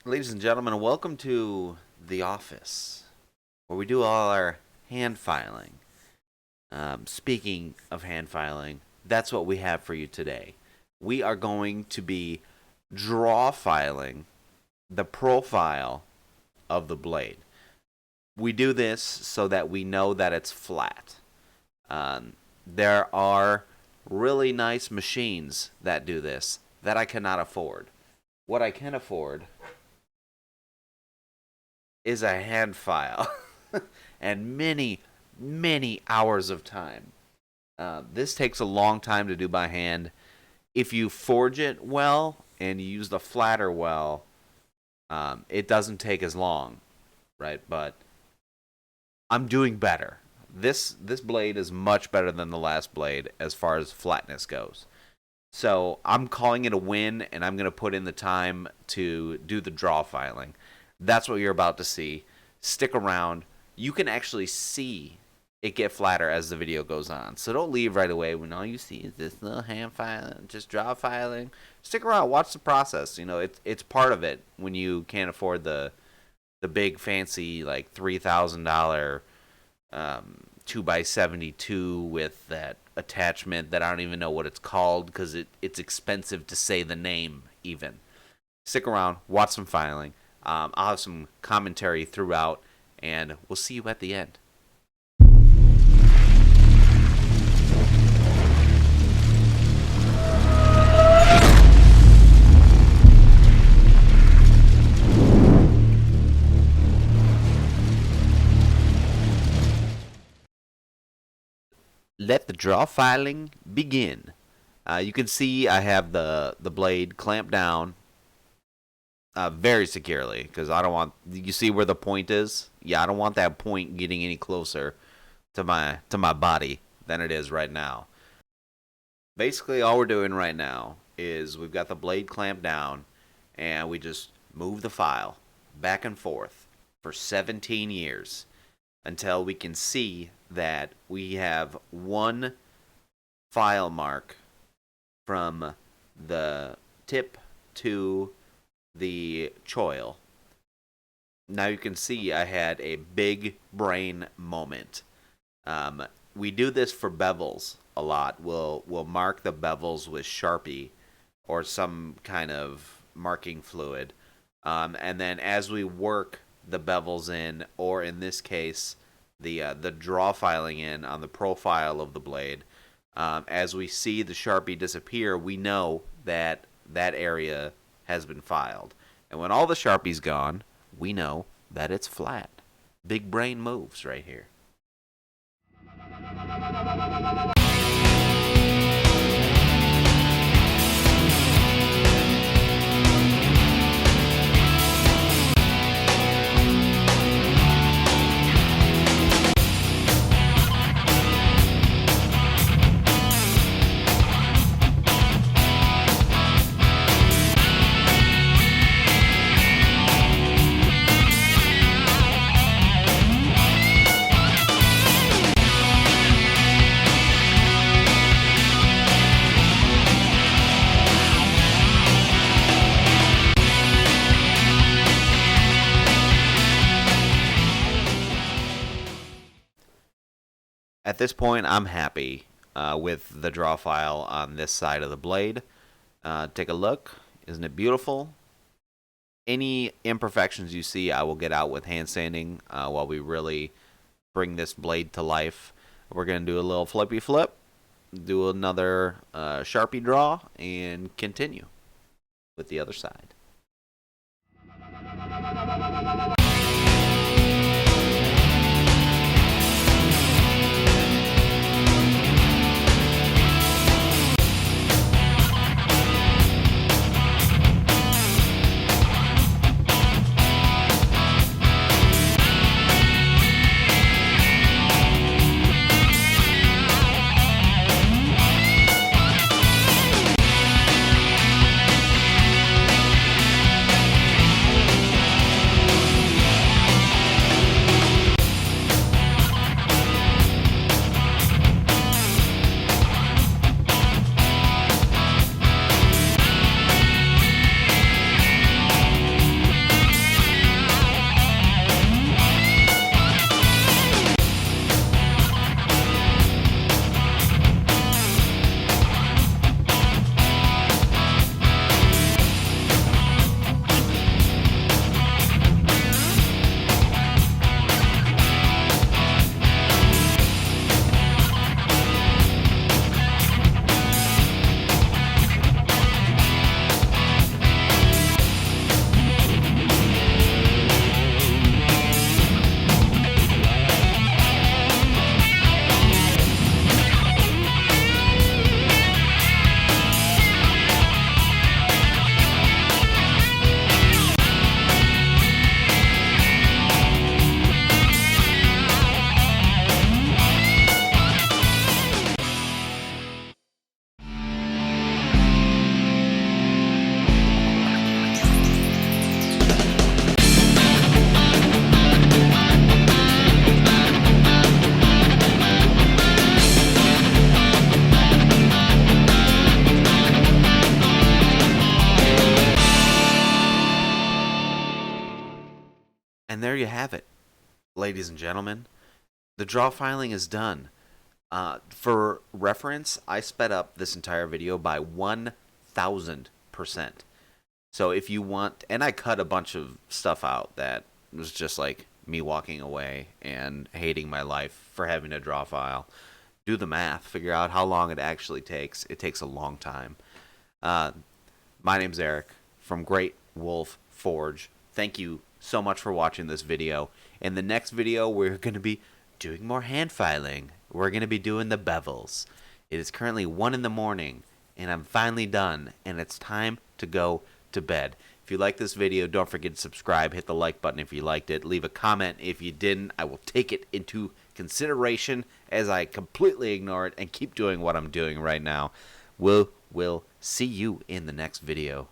Ladies and gentlemen, welcome to the office where we do all our hand filing. Speaking of hand filing, that's what we have for you today. We are going to be draw filing the profile of the blade. We do this so that we know that it's flat. There are really nice machines that do this that I cannot afford. What I can afford is a hand file and many hours of time. This takes a long time to do by hand. If you forge it well and you use the flatter well, it doesn't take as long, right? But I'm doing better. This blade is much better than the last blade as far as flatness goes. So I'm calling it a win, and I'm going to put in the time to do the draw filing. That's what you're about to see. Stick around. You can actually see it get flatter as the video goes on. So don't leave right away when all you see is this little hand filing, just draw filing. Stick around. Watch the process. You know, it's part of it when you can't afford the big fancy like $3,000 2x72 with that attachment that I don't even know what it's called because it's expensive to say the name even. Stick around. Watch some filing. I'll have some commentary throughout, and we'll see you at the end. Let the draw filing begin. You can see I have the blade clamped down very securely because I don't want. You see where the point is? Yeah, I don't want that point getting any closer to my body than it is right now. Basically, all we're doing right now is we've got the blade clamped down, and we just move the file back and forth for 17 years until we can see that we have one file mark from the tip to the choil. Now you can see I had a big brain moment. We do this for bevels a lot. We'll mark the bevels with Sharpie or some kind of marking fluid. And then as we work the bevels in, or in this case, the draw filing in on the profile of the blade, as we see the Sharpie disappear, we know that that area has been filed. And when all the Sharpie's gone, we know that it's flat. Big brain moves right here. At this point, I'm happy with the draw file on this side of the blade. Take a look. Isn't it beautiful? Any imperfections you see, I will get out with hand sanding while we really bring this blade to life. We're going to do a little flippy flip, do another Sharpie draw, and continue with the other side. And there you have it, ladies and gentlemen. The draw filing is done. For reference, I sped up this entire video by 1,000%. So if you want, and I cut a bunch of stuff out that was just like me walking away and hating my life for having a draw file. Do the math, figure out how long it actually takes. It takes a long time. My name's Eric from Great Wolf Forge. Thank you so much for watching this video. In the next video, we're going to be doing more hand filing. We're going to be doing the bevels. It is currently 1 in the morning, and I'm finally done, and it's time to go to bed. If you like this video, don't forget to subscribe. Hit the like button if you liked it. Leave a comment if you didn't. I will take it into consideration as I completely ignore it and keep doing what I'm doing right now. We'll see you in the next video.